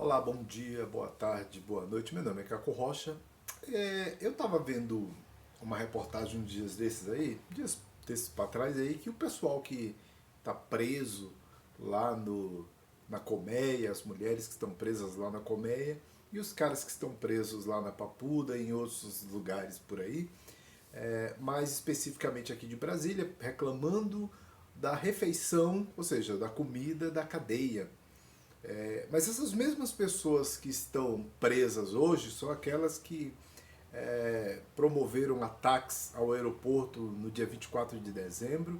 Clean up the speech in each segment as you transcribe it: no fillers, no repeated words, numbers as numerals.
Olá, bom dia, boa tarde, boa noite. Meu nome é Caco Rocha. Eu estava vendo uma reportagem uns dias desses para trás aí, que o pessoal que está preso lá na Colmeia, as mulheres que estão presas lá na Colmeia e os caras que estão presos lá na Papuda e em outros lugares por aí, mais especificamente aqui de Brasília, reclamando da refeição, ou seja, da comida da cadeia. Mas essas mesmas pessoas que estão presas hoje são aquelas que promoveram ataques ao aeroporto no dia 24 de dezembro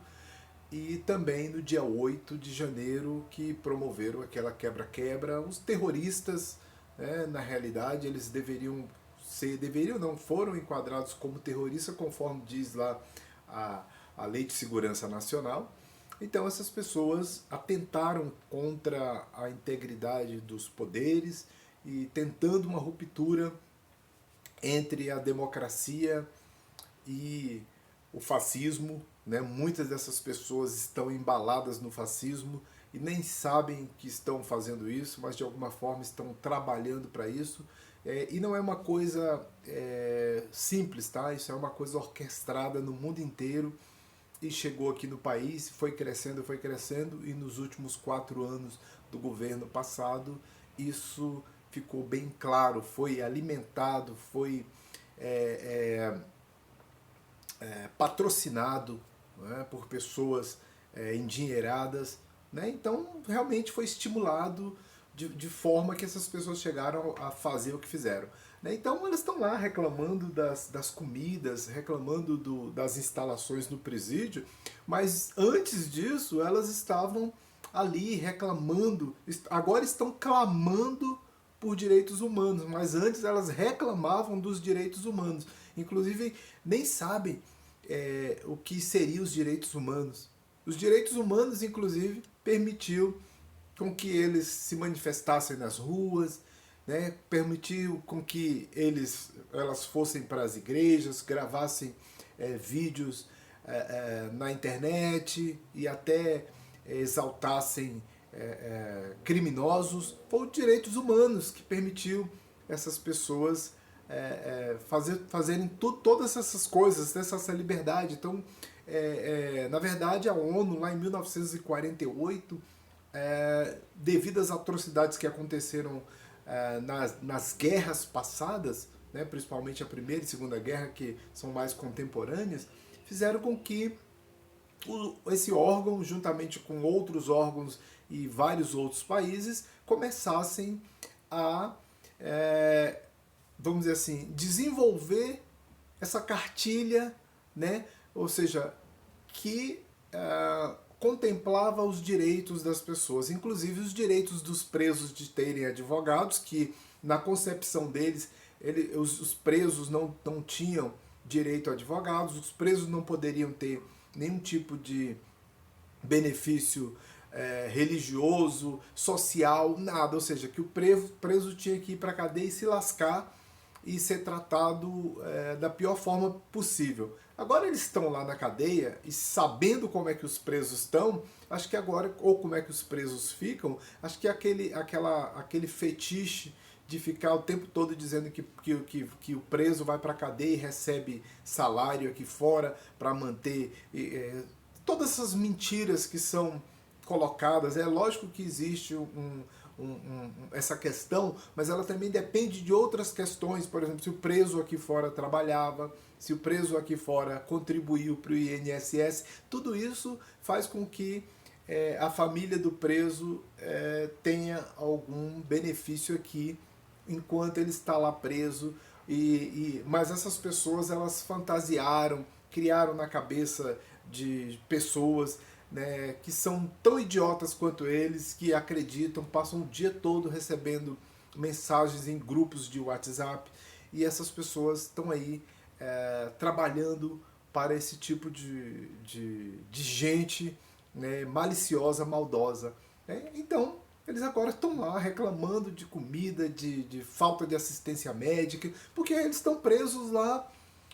e também no dia 8 de janeiro, que promoveram aquela quebra-quebra. Os terroristas, na realidade, eles deveriam não, foram enquadrados como terroristas conforme diz lá a, a Lei de Segurança Nacional. Então essas pessoas atentaram contra a integridade dos poderes e tentando uma ruptura entre a democracia e o fascismo. Né? Muitas dessas pessoas estão embaladas no fascismo e nem sabem que estão fazendo isso, mas de alguma forma estão trabalhando para isso. E não é uma coisa simples, tá? Isso é uma coisa orquestrada no mundo inteiro e chegou aqui no país, foi crescendo, e nos últimos 4 anos do governo passado isso ficou bem claro, foi alimentado, foi é, patrocinado, né, por pessoas endinheiradas. Né? Então realmente foi estimulado de forma que essas pessoas chegaram a fazer o que fizeram. Né? Então elas estão lá reclamando das comidas, reclamando das instalações no presídio, mas antes disso elas estavam ali reclamando, agora estão clamando por direitos humanos, mas antes elas reclamavam dos direitos humanos. Inclusive nem sabem o que seriam os direitos humanos. Os direitos humanos, inclusive, permitiu com que eles se manifestassem nas ruas, né? Permitiu com que elas fossem para as igrejas, gravassem vídeos na internet e até exaltassem criminosos. Foi os direitos humanos que permitiu essas pessoas fazerem todas essas coisas, essa liberdade. Então, na verdade, a ONU, lá em 1948, devido às atrocidades que aconteceram nas guerras passadas, né, principalmente a Primeira e Segunda Guerra, que são mais contemporâneas, fizeram com que esse órgão, juntamente com outros órgãos e vários outros países, começassem a, vamos dizer assim, desenvolver essa cartilha, né? Ou seja, que contemplava os direitos das pessoas, inclusive os direitos dos presos de terem advogados, que na concepção deles os presos não tinham direito a advogados, os presos não poderiam ter nenhum tipo de benefício religioso, social, nada. Ou seja, que o preso tinha que ir para a cadeia e se lascar e ser tratado da pior forma possível. Agora eles estão lá na cadeia e sabendo como é que os presos estão, acho que agora, ou como é que os presos ficam, acho que aquele fetiche de ficar o tempo todo dizendo que o preso vai para a cadeia e recebe salário aqui fora para manter todas essas mentiras que são colocadas. É lógico que existe essa questão, mas ela também depende de outras questões. Por exemplo, se o preso aqui fora trabalhava, se o preso aqui fora contribuiu para o INSS, tudo isso faz com que a família do preso tenha algum benefício aqui enquanto ele está lá preso. Mas essas pessoas, elas fantasiaram, criaram na cabeça de pessoas, né, que são tão idiotas quanto eles, que acreditam, passam o dia todo recebendo mensagens em grupos de WhatsApp, e essas pessoas estão aí trabalhando para esse tipo de gente, né, maliciosa, maldosa. Né? Então, eles agora estão lá reclamando de comida, de falta de assistência médica, porque eles estão presos lá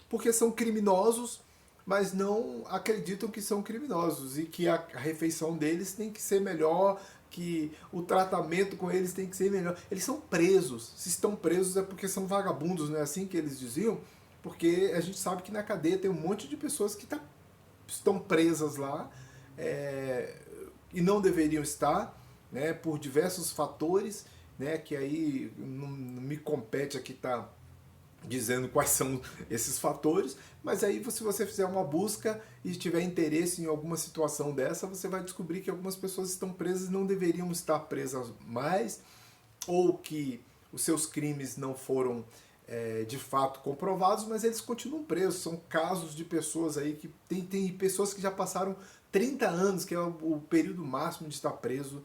porque são criminosos, mas não acreditam que são criminosos e que a refeição deles tem que ser melhor que o tratamento com eles tem que ser melhor. Eles são presos. Se estão presos é porque são vagabundos, não é assim que eles diziam? Porque a gente sabe que na cadeia tem um monte de pessoas que estão presas lá e não deveriam estar, né, por diversos fatores, né, que aí não me compete aqui estar dizendo quais são esses fatores, mas aí se você fizer uma busca e tiver interesse em alguma situação dessa, você vai descobrir que algumas pessoas estão presas e não deveriam estar presas mais, ou que os seus crimes não foram de fato comprovados, mas eles continuam presos. São casos de pessoas aí que tem pessoas que já passaram 30 anos, que é o período máximo de estar preso,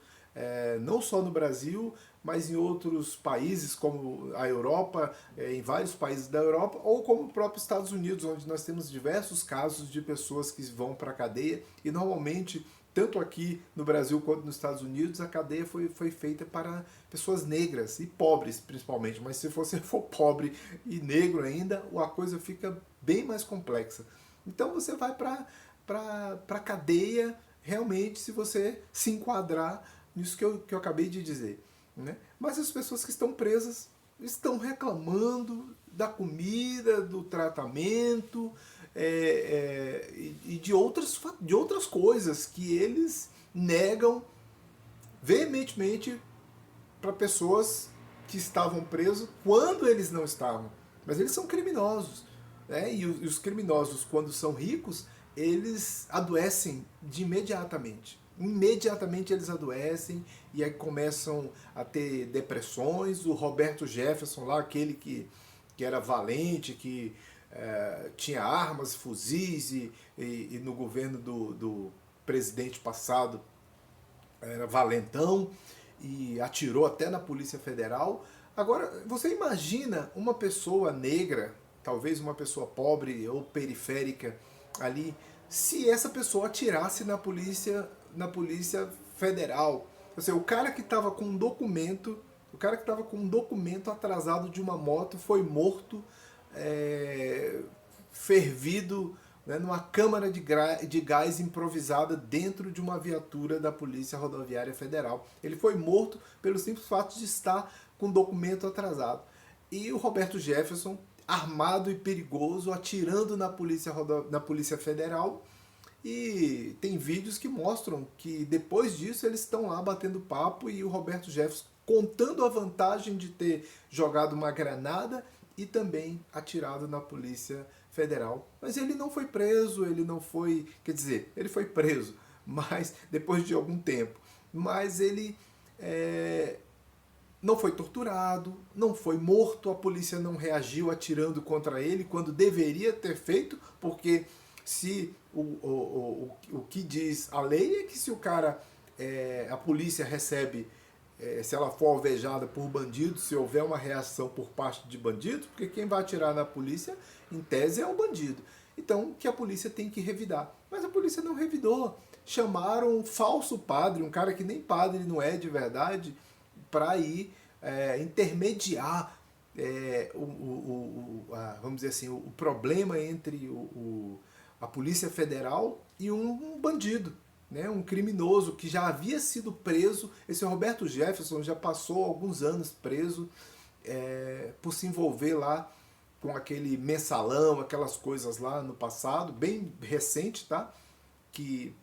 não só no Brasil, mas em outros países, como a Europa, em vários países da Europa, ou como o próprio Estados Unidos, onde nós temos diversos casos de pessoas que vão para a cadeia, e normalmente, tanto aqui no Brasil quanto nos Estados Unidos, a cadeia foi feita para pessoas negras e pobres, principalmente, mas se você for pobre e negro ainda, a coisa fica bem mais complexa. Então você vai para a cadeia, realmente, se você se enquadrar nisso que eu acabei de dizer. Né? Mas as pessoas que estão presas estão reclamando da comida, do tratamento e de outras coisas que eles negam veementemente para pessoas que estavam presos quando eles não estavam. Mas eles são criminosos. Né? E os criminosos, quando são ricos, eles adoecem de imediatamente. Imediatamente eles adoecem e aí começam a ter depressões. O Roberto Jefferson lá, aquele que era valente, que tinha armas, fuzis e no governo do presidente passado era valentão e atirou até na Polícia Federal. Agora, você imagina uma pessoa negra, talvez uma pessoa pobre ou periférica ali, se essa pessoa atirasse na polícia Federal. Ou seja, o cara que estava com um documento, atrasado de uma moto foi morto, fervido, né, numa câmara de gás improvisada dentro de uma viatura da Polícia Rodoviária Federal. Ele foi morto pelo simples fato de estar com documento atrasado. E o Roberto Jefferson, armado e perigoso, atirando na Polícia Federal. E tem vídeos que mostram que depois disso eles estão lá batendo papo e o Roberto Jefferson contando a vantagem de ter jogado uma granada e também atirado na Polícia Federal. Mas ele não foi preso, quer dizer, ele foi preso, mas depois de algum tempo. Mas ele não foi torturado, não foi morto, a polícia não reagiu atirando contra ele quando deveria ter feito, porque se o que diz a lei é que se o cara, a polícia recebe, se ela for alvejada por bandidos, se houver uma reação por parte de bandidos, porque quem vai atirar na polícia, em tese, é o bandido. Então, que a polícia tem que revidar. Mas a polícia não revidou. Chamaram um falso padre, um cara que nem padre não é de verdade, para ir intermediar vamos dizer assim, o problema entre a Polícia Federal e um bandido, né, um criminoso que já havia sido preso. Esse Roberto Jefferson já passou alguns anos preso por se envolver lá com aquele mensalão, aquelas coisas lá no passado, bem recente, tá? Que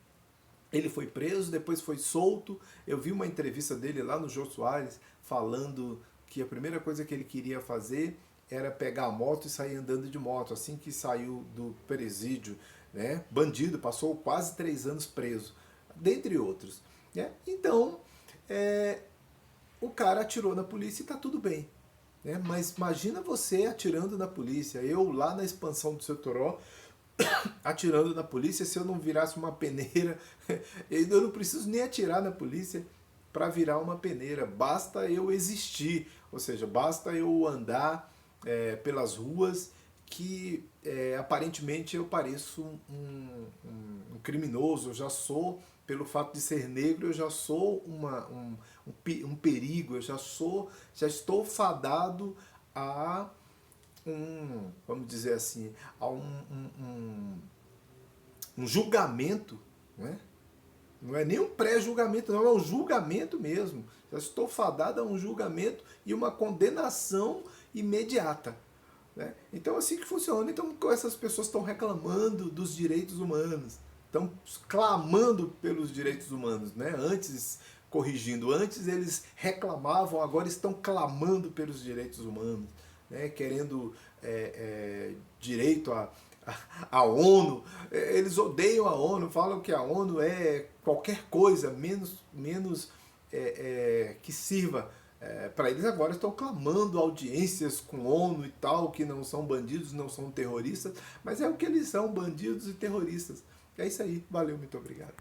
ele foi preso, depois foi solto. Eu vi uma entrevista dele lá no Jô Soares falando que a primeira coisa que ele queria fazer era pegar a moto e sair andando de moto, assim que saiu do presídio, né? Bandido, passou quase 3 anos preso, dentre outros. Né? Então, o cara atirou na polícia e está tudo bem. Né? Mas imagina você atirando na polícia, eu lá na expansão do Setoró, atirando na polícia, se eu não virasse uma peneira, eu não preciso nem atirar na polícia para virar uma peneira, basta eu existir, ou seja, basta eu andar pelas ruas que aparentemente eu pareço um criminoso, eu já sou, pelo fato de ser negro, eu já sou um perigo, eu já estou fadado a vamos dizer assim, a um julgamento, né? Não é nem um pré-julgamento, não, é um julgamento mesmo. Já estou fadado a um julgamento e uma condenação imediata. Né? Então, assim que funciona. Então, essas pessoas estão reclamando dos direitos humanos, estão clamando pelos direitos humanos. Né? Antes, corrigindo, antes eles reclamavam, agora estão clamando pelos direitos humanos, né? Querendo direito a ONU. Eles odeiam a ONU, falam que a ONU é qualquer coisa, menos que sirva para eles. Agora estão clamando audiências com ONU e tal, que não são bandidos, não são terroristas, mas é o que eles são, bandidos e terroristas. É isso aí, valeu, muito obrigado.